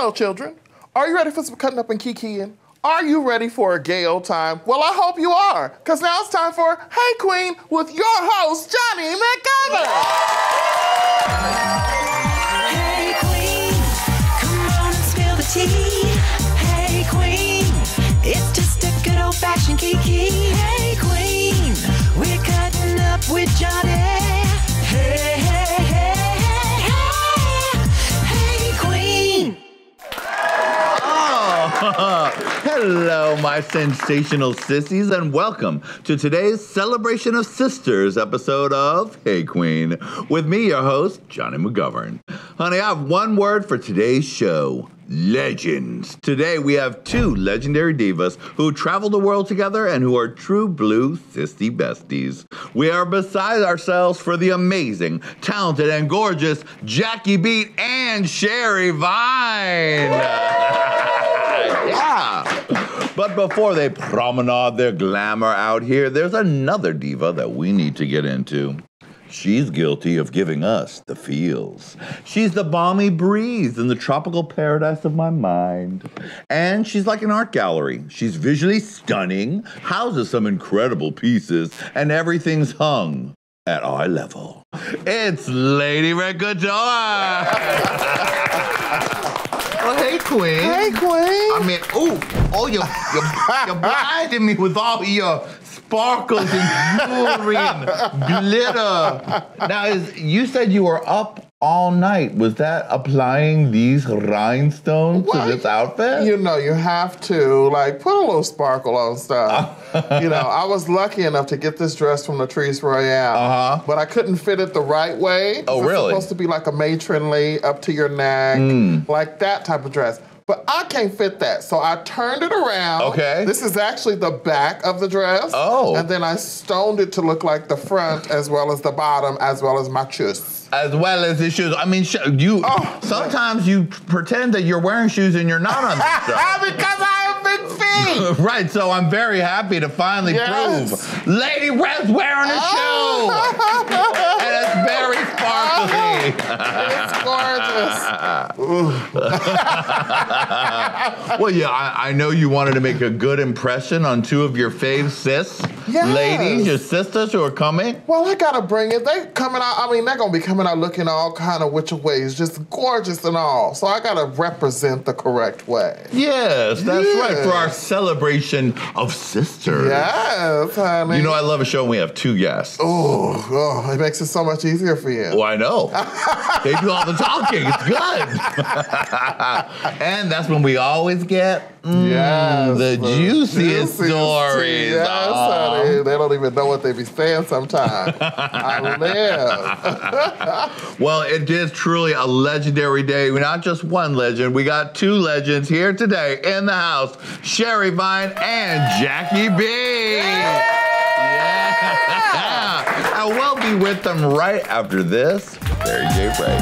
Hello, children. Are you ready for some cutting up and kikiing? Are you ready for a gay old time? Well, I hope you are, because now it's time for Hey Qween with your host, Jonny McGovern. Hey Qween, come on and spill the tea. Hey Qween, it's just a good old-fashioned kiki. Hey Qween, we're cutting up with Jonny. Hey, hey, hey, hey, hey Qween. Hello, my sensational sissies, and welcome to today's Celebration of Sisters episode of Hey Qween. With me, your host, Jonny McGovern. Honey, I have one word for today's show. Legends. Today we have two legendary divas who travel the world together and who are true blue sissy besties. We are beside ourselves for the amazing, talented, and gorgeous Jackie Beat and Sherry Vine. Yeah. But before they promenade their glamour out here, there's another diva that we need to get into. She's guilty of giving us the feels. She's the balmy breeze in the tropical paradise of my mind. And she's like an art gallery. She's visually stunning, houses some incredible pieces, and everything's hung at eye level. It's Lady Red Couture! Oh, hey, Qween. Hey, Qween. I mean, you're blinding me with all your sparkles and jewelry and glitter. Now, you said you were up all night. Was that applying these rhinestones to this outfit? You know, you have to, put a little sparkle on stuff. I was lucky enough to get this dress from Latrice Royale, but I couldn't fit it the right way. Oh, really? It's supposed to be like a matronly, up to your neck, like that type of dress. But I can't fit that, so I turned it around. Okay. This is actually the back of the dress. Oh. And then I stoned it to look like the front, as well as the bottom, as well as my shoes. As well as the shoes. I mean, sometimes you pretend that you're wearing shoes and you're not on the show. Because I have big feet. Right, so I'm very happy to finally prove Lady Red's wearing a shoe. And it's very sparkly. It's gorgeous. Well, yeah, I know you wanted to make a good impression on two of your fave ladies, your sisters who are coming. Well, I gotta bring it. They coming out, they're gonna be coming out looking all kind of which ways, just gorgeous and all. So I gotta represent the correct way. Yes, that's right, for our celebration of sisters. Yes, honey. You know, I love a show when we have two guests. Oh, it makes it so much easier for you. Oh, I know. They do all the talking. It's good. And that's when we always get the juiciest stories. Yes, honey. They don't even know what they be saying sometimes. I live. Well, it is truly a legendary day. Not just one legend. We got two legends here today in the house. Sherry Vine and Jackie B. Yeah. And we'll be with them right after this very gay break.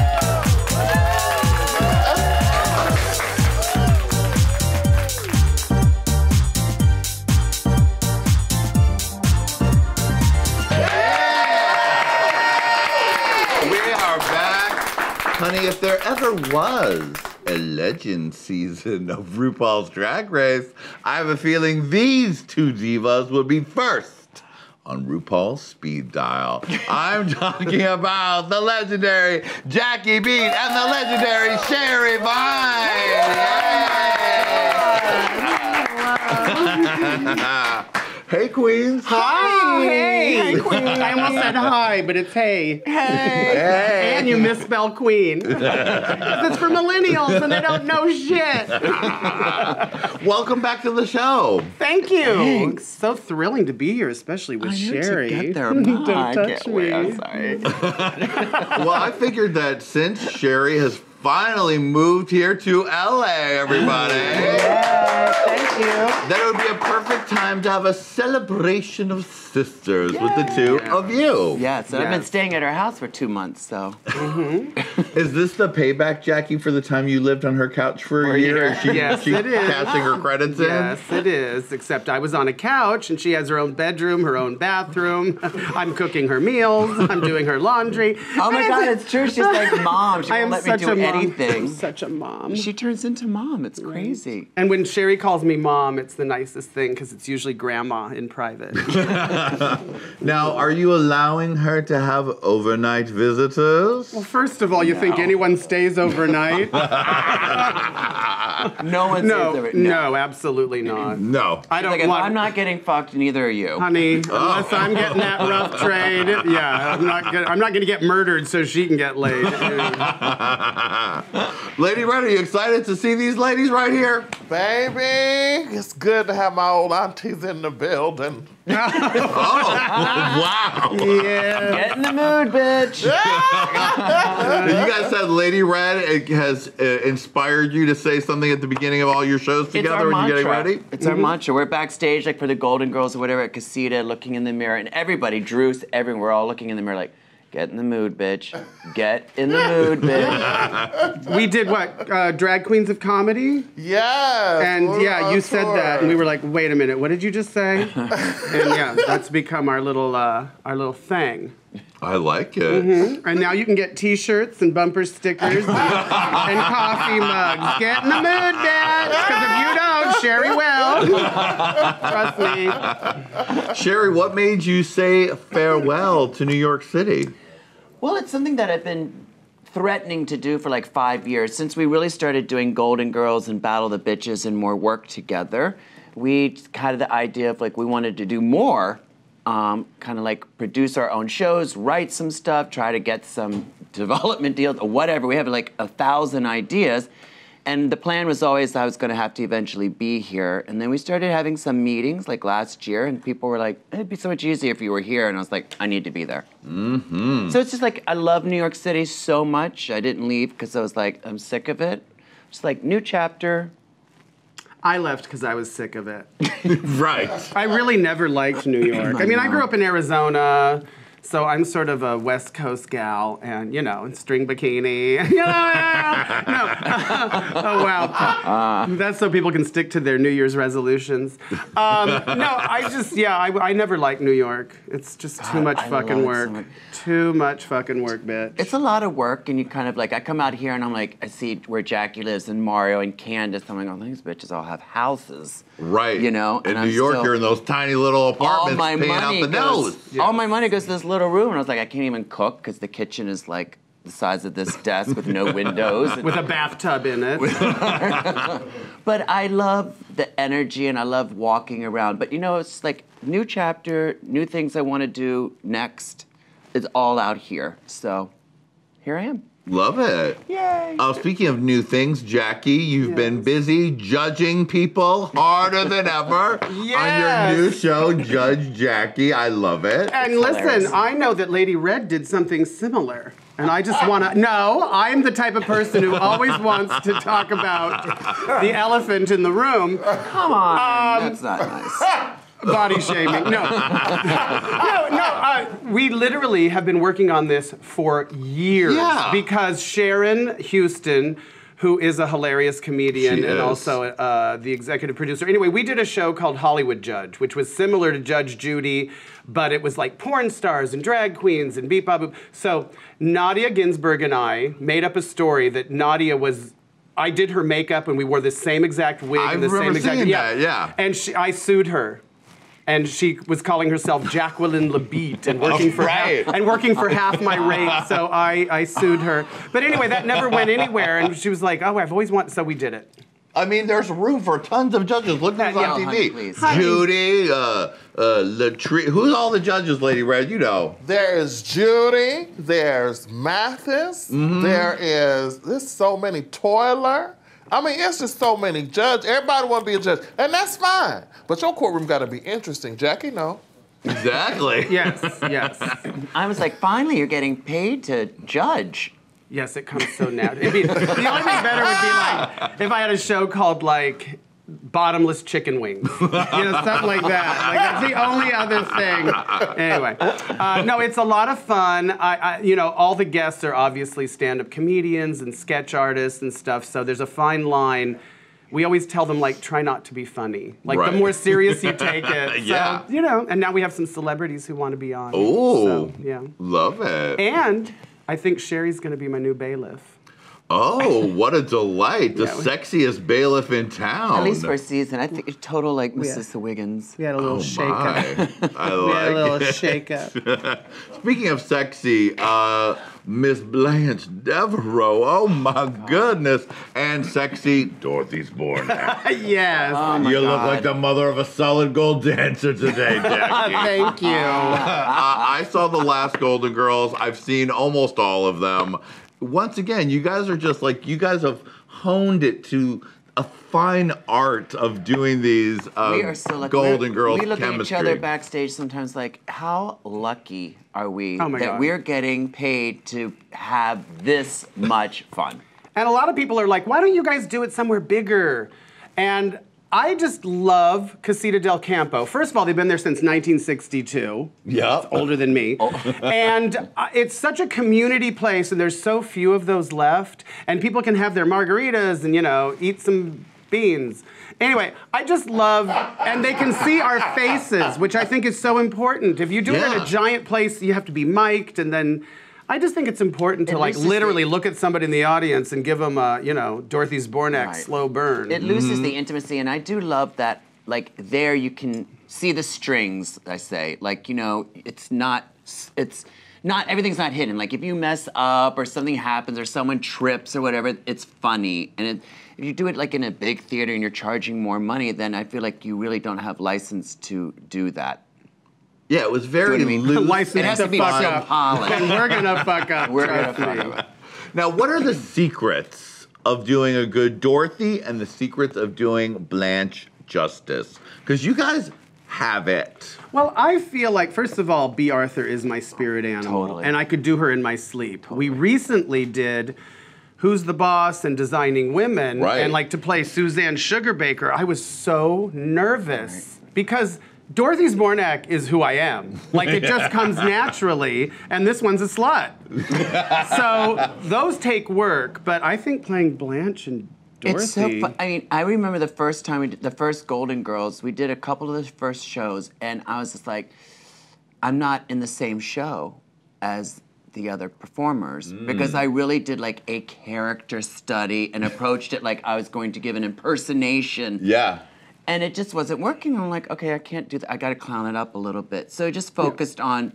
Honey, if there ever was a legend season of RuPaul's Drag Race, I have a feeling these two divas would be first on RuPaul's speed dial. I'm talking about the legendary Jackie Beat and the legendary Sherry Vine. Yeah. Hey, Queens. Hi. Hey, Qween. I almost said hi, but it's hey. Hey. And you misspell Queen. It's for millennials and they don't know shit. Welcome back to the show. Thank you. Thanks. So thrilling to be here, especially with Sherry. To get there. Don't touch can't wait. me. I'm sorry. Well, I figured that since Sherry has finally moved here to LA, everybody. Yeah, thank you. That it would be a perfect time to have a celebration of sisters with the two of you. Yes, and I've been staying at her house for 2 months, so. Is this the payback, Jackie, for the time you lived on her couch for a year? Is she it is. cashing her credits in? Yes, it is. Except I was on a couch, and she has her own bedroom, her own bathroom. I'm cooking her meals. I'm doing her laundry. Oh my God, it's true. She's like mom. She I won't am let me such do a mom. funny thing. Such a mom. She turns into mom. It's crazy. And when Sherry calls me mom, it's the nicest thing because it's usually grandma in private. Now, are you allowing her to have overnight visitors? Well, first of all, you think anyone stays overnight? No one says it. No, absolutely not. No. I don't Like, if want. I'm not getting fucked, neither are you. Honey, unless I'm getting that rough trade, yeah, I'm not gonna get murdered so she can get laid. Lady Red, are you excited to see these ladies right here? Baby, it's good to have my old aunties in the building. Oh, wow. Yeah. Get in the mood, bitch. You guys said Lady Red has inspired you to say something at the beginning of all your shows together when you're getting ready? It's our mantra. We're backstage, like for the Golden Girls or whatever, at Casita, looking in the mirror, and everybody, Drew's, everyone, we're all looking in the mirror like, get in the mood, bitch. Get in the mood, bitch. We did what? Drag Queens of Comedy? Yes. And we're yeah, on you said tour. that, and we were like, wait a minute, what did you just say? And yeah, that's become our little thing. I like it. And now you can get T-shirts and bumper stickers and coffee mugs. Get in the mood, bitch. Because if you don't, Sherry will. Trust me. Sherry, what made you say farewell to New York City? Well, it's something that I've been threatening to do for like 5 years. Since we really started doing Golden Girls and Battle the Bitches and more work together, we had the idea of like we wanted to do more, kind of like produce our own shows, write some stuff, try to get some development deals or whatever. We have like 1,000 ideas. And the plan was always I was going to have to eventually be here. And then we started having some meetings like last year, and people were like, it'd be so much easier if you were here. And I was like, I need to be there. Mm-hmm. So it's just like, I love New York City so much. I didn't leave because I was like, I'm sick of it. Just like, new chapter. I left because I was sick of it. Right. I really never liked New York. I mean, I grew up in Arizona, so I'm sort of a West Coast gal, and string bikini. No. Oh wow. That's so people can stick to their New Year's resolutions. I never liked New York. It's just too much I fucking love it work. so much. Too much fucking work, bitch. It's a lot of work, and you kind of like, I come out here and I'm like, I see where Jackie lives and Mario and Candace. I'm like, oh, these bitches all have houses. Right. You know? In and New I'm York, still- you're in those tiny little apartments paying out the nose. All my money goes to this little room, and I was like, I can't even cook because the kitchen is like the size of this desk with no windows. With a bathtub in it. But I love the energy, and I love walking around. But it's like new chapter, new things I want to do next. It's all out here. So here I am. Love it. Yay. Speaking of new things, Jackie, you've been busy judging people harder than ever on your new show, Judge Jackie. I love it. And It's listen, hilarious. I know that Lady Red did something similar. And I just want to, no, I'm the type of person who always wants to talk about the elephant in the room. Come on. That's not nice. Body shaming. No. We literally have been working on this for years. Yeah. Because Sharon Houston, who is a hilarious comedian She and is. also the executive producer. Anyway, we did a show called Hollywood Judge, which was similar to Judge Judy, but it was like porn stars and drag queens and beep bop boop. So Nadia Ginsburg and I made up a story that Nadia was. I did her makeup and we wore the same exact wig I and the same remember exact seeing that, yeah. And I sued her. And she was calling herself Jacqueline LaBeat and working for half my rate. So I sued her. But anyway, that never went anywhere. And she was like, "Oh, I've always wanted." So we did it. I mean, there's room for tons of judges. Look who's on Yeah. TV. Honey, please. Judy, Latrice. Who's all the judges, Lady Red? You know. There's Judy. There's Mathis. There's so many Toiler. I mean, it's just so many judges. Everybody want to be a judge, and that's fine. But your courtroom got to be interesting, Jackie. No. Exactly. Yes. I was like, finally, you're getting paid to judge. Yes, it comes so naturally. I mean, the only thing better would be like if I had a show called like Bottomless Chicken Wings, something like that. Like that's the only other thing. Anyway, no, it's a lot of fun. All the guests are obviously stand-up comedians and sketch artists and stuff. So there's a fine line. We always tell them like, try not to be funny. Like Right. the more serious you take it. Yeah. So, and now we have some celebrities who want to be on. Oh, So, yeah. love it. And I think Sherry's going to be my new bailiff. Oh, what a delight. The Yeah, sexiest bailiff in town. At least for a season. I think it's total like Mrs. Wiggins. We had a little Oh, shake-up. my. I We had a little like it. shake-up. Speaking of sexy, Miss Blanche Devereaux. Oh, my goodness. And sexy Dorothy's born. Yes. You look like the mother of a solid gold dancer today, Jackie. Thank you. I saw the last Golden Girls. I've seen almost all of them. Once again, you guys are just like, you guys have honed it to a fine art of doing these We are so lucky. Golden Girls We look chemistry. at each other backstage sometimes like, how lucky are we Oh my that God. we're getting paid to have this much fun? And a lot of people are like, why don't you guys do it somewhere bigger? And I just love Casita del Campo. First of all, they've been there since 1962. Yeah. Older than me. And it's such a community place, and there's so few of those left. And people can have their margaritas and, eat some beans. Anyway, I just love, and they can see our faces, which I think is so important. If you do it in Yeah. a giant place, you have to be mic'd, and then I just think it's important to It like loses literally the- look at somebody in the audience and give them a, Dorothy's Bornak Right. slow burn. It loses the intimacy, and I do love that. Like there, you can see the strings. I say, like it's not everything's not hidden. Like if you mess up or something happens or someone trips or whatever, it's funny. And if you do it like in a big theater and you're charging more money, then I feel like you really don't have license to do that. Yeah, it was very Do you know what I mean? loose. License It has to to be fuck so up. polished. And we're gonna fuck up. We're gonna trust fuck me. up. Now, what are the secrets of doing a good Dorothy and the secrets of doing Blanche justice? Because you guys have it. Well, I feel like, first of all, B. Arthur is my spirit animal. Totally. And I could do her in my sleep. We recently did Who's the Boss and Designing Women. Right. And like to play Suzanne Sugarbaker, I was so nervous because Dorothy's Bornak is who I am. Like it just comes naturally, and this one's a slut. So those take work, but I think playing Blanche and Dorothy. It's so fun. I mean, I remember the first time we did the first Golden Girls. We did a couple of the first shows, and I was just like, I'm not in the same show as the other performers because I really did like a character study and approached it like I was going to give an impersonation. Yeah. And it just wasn't working. I'm like, okay, I can't do that. I got to clown it up a little bit. So I just focused on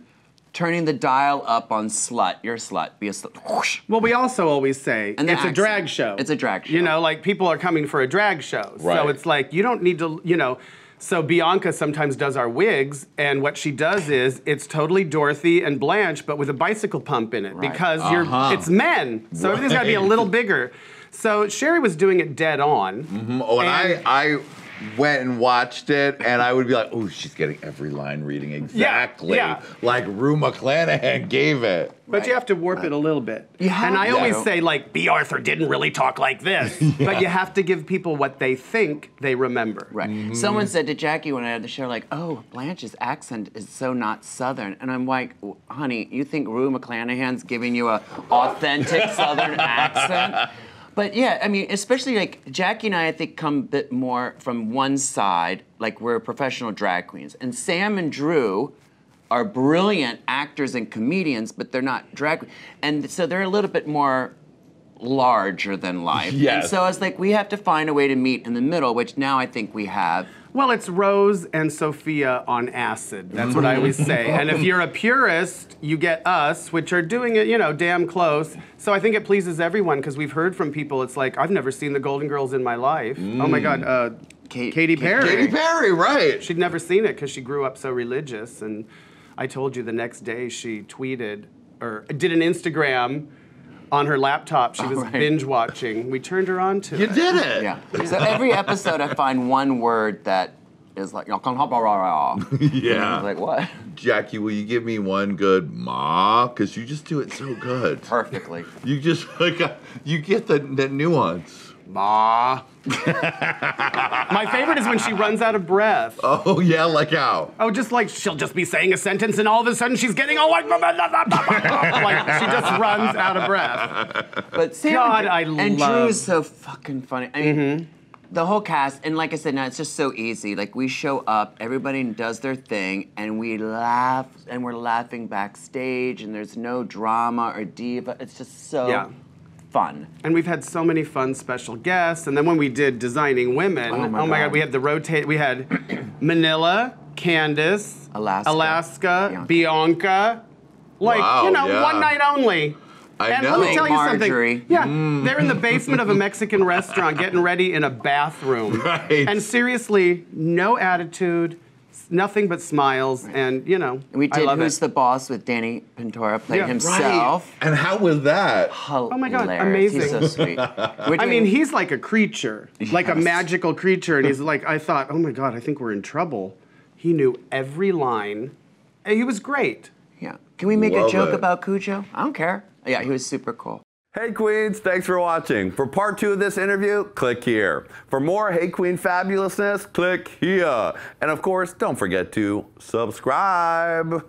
turning the dial up on slut. You're a slut. Be a slut. Whoosh. Well, we also always say And the it's a accent. drag show. It's a drag show. Like people are coming for a drag show. Right. So it's like, you don't need to, So Bianca sometimes does our wigs, and what she does is it's totally Dorothy and Blanche, but with a bicycle pump in it because it's men. So everything's got to be a little bigger. So Sherry was doing it dead on. Oh, and And- I went and watched it, and I would be like, oh, she's getting every line reading exactly yeah. like Rue McClanahan gave it. But you have to warp it a little bit. You have And I to. always say, like, B. Arthur didn't really talk like this. But you have to give people what they think they remember. Right. Someone said to Jackie when I had the show, like, oh, Blanche's accent is so not Southern. And I'm like, honey, you think Rue McClanahan's giving you a authentic Southern accent? But yeah, I mean, especially like Jackie and I think, come a bit more from one side, like we're professional drag queens. And Sam and Drew are brilliant actors and comedians, but they're not drag queens. And so they're a little bit more larger than life. Yes. And so I was like, we have to find a way to meet in the middle, which now I think we have. Well, it's Rose and Sophia on acid. That's what I always say. And if you're a purist, you get us, which are doing it, damn close. So I think it pleases everyone because we've heard from people. It's like, I've never seen the Golden Girls in my life. Oh my God, Katy Perry. Katy Perry, right. She'd never seen it because she grew up so religious. And I told you the next day she tweeted or did an Instagram on her laptop. She was right. binge watching. We turned her on to You it. did it. Yeah. So every episode I find one word that is like, Yeah. like what? Jackie, will you give me one good ma? Because you just do it so good. Perfectly. You just you get the nuance. Ma. My favorite is when she runs out of breath. Oh yeah, like how? Oh, just like she'll just be saying a sentence and all of a sudden she's getting all like, like she just runs out of breath. But Sam God, and I love- Drew's so fucking funny. I mean, the whole cast, and like I said, now it's just so easy. Like we show up, everybody does their thing, and we laugh, and we're laughing backstage, and there's no drama or diva. It's just so fun. And we've had so many fun special guests. And then when we did Designing Women, Oh my God. we had we had Manila, Candace, Alaska, Bianca. Like, Wow, you know, yeah. one night only. And let me tell you Marjorie. something. Yeah, they're in the basement of a Mexican restaurant getting ready in a bathroom. Right. And seriously, no attitude, nothing but smiles, and you know, We I did love Who's it. the Boss with Danny Pintora played Yeah. himself. And how was that? Oh my God, amazing. He's so sweet. I mean, he's like a creature, like a magical creature, and he's like, I thought, oh my God, I think we're in trouble. He knew every line, and he was great. Yeah. Can we make Love a joke it. about Cujo? I don't care. Yeah, he was super cool. Hey Queens, thanks for watching. For part 2 of this interview, click here. For more Hey Queen fabulousness, click here. And of course, don't forget to subscribe.